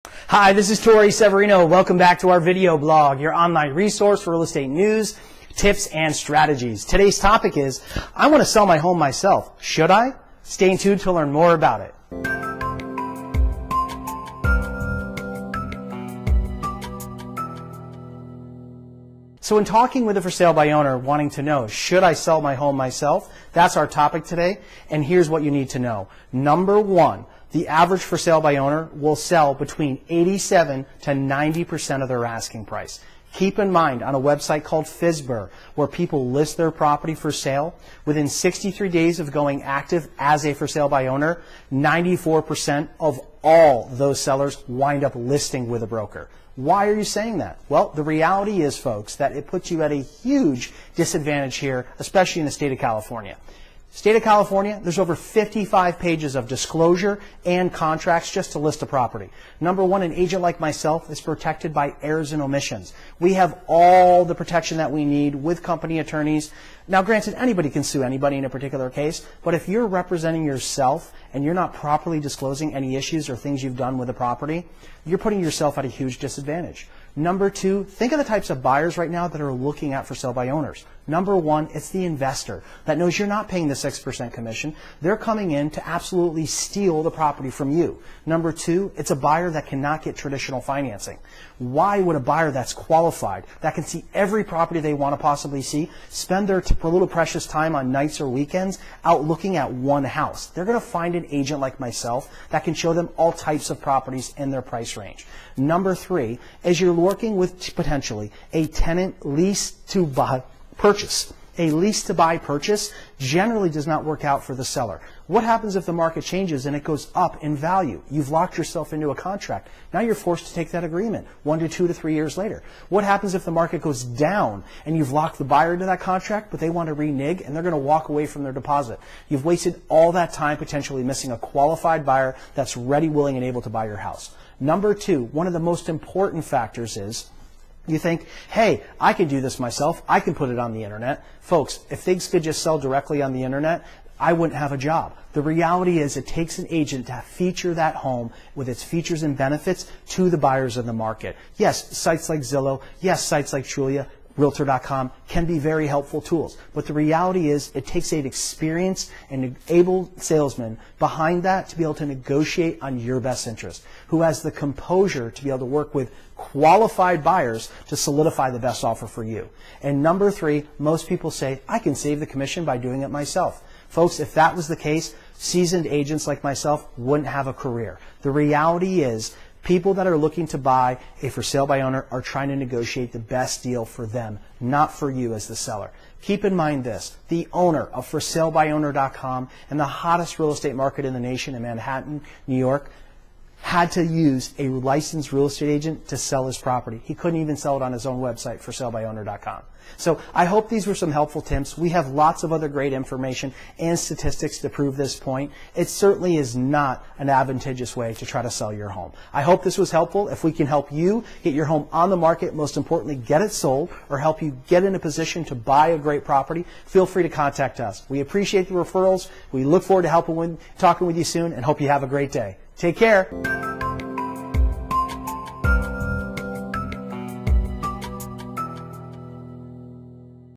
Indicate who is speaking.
Speaker 1: Hi, this is Torey Severino. Welcome back to our video blog, your online resource for real estate news, tips, and strategies. Today's topic is, I want to sell my home myself. Should I? Stay tuned to learn more about it. So in talking with a for sale by owner wanting to know, should I sell my home myself? That's our topic today, and here's what you need to know. Number one, the average for sale by owner will sell between 87 to 90% of their asking price. Keep in mind, on a website called FSBR, where people list their property for sale, within 63 days of going active as a for sale by owner, 94% of all those sellers wind up listing with a broker. Why are you saying that? Well, the reality is, folks, that it puts you at a huge disadvantage here, especially in the state of California. State of California, there's over 55 pages of disclosure and contracts just to list a property. Number one, an agent like myself is protected by errors and omissions. We have all the protection that we need with company attorneys. Now, granted, anybody can sue anybody in a particular case, but if you're representing yourself and you're not properly disclosing any issues or things you've done with the property, you're putting yourself at a huge disadvantage. Number two, think of the types of buyers right now that are looking at for sale by owners. Number one, it's the investor that knows you're not paying the 6% commission. They're coming in to absolutely steal the property from you. Number two, it's a buyer that cannot get traditional financing. Why would a buyer that's qualified, that can see every property they want to possibly see, spend their little precious time on nights or weekends out looking at one house? They're going to find an agent like myself that can show them all types of properties in their price range. Number three, as you're working with potentially a tenant lease to buy purchase. A lease to buy purchase generally does not work out for the seller. What happens if the market changes and it goes up in value? You've locked yourself into a contract. Now you're forced to take that agreement 1 to 2 to 3 years later. What happens if the market goes down and you've locked the buyer into that contract, but they want to renege and they're going to walk away from their deposit? You've wasted all that time potentially missing a qualified buyer that's ready, willing, and able to buy your house. Number two, one of the most important factors is, you think, hey, I can do this myself. I can put it on the internet. Folks, if things could just sell directly on the internet, I wouldn't have a job. The reality is it takes an agent to feature that home with its features and benefits to the buyers in the market. Yes, sites like Zillow, yes, sites like Trulia, Realtor.com can be very helpful tools. But the reality is it takes an experienced and able salesman behind that to be able to negotiate on your best interest, who has the composure to be able to work with qualified buyers to solidify the best offer for you. And number three, most people say, I can save the commission by doing it myself. Folks, if that was the case, seasoned agents like myself wouldn't have a career. The reality is, people that are looking to buy a for sale by owner are trying to negotiate the best deal for them, not for you as the seller. Keep in mind this, the owner of ForSaleByOwner.com and the hottest real estate market in the nation in Manhattan, New York, had to use a licensed real estate agent to sell his property. He couldn't even sell it on his own website, ForSaleByOwner.com. So I hope these were some helpful tips. We have lots of other great information and statistics to prove this point. It certainly is not an advantageous way to try to sell your home. I hope this was helpful. If we can help you get your home on the market, most importantly, get it sold, or help you get in a position to buy a great property, feel free to contact us. We appreciate the referrals. We look forward to talking with you soon, and hope you have a great day. Take care.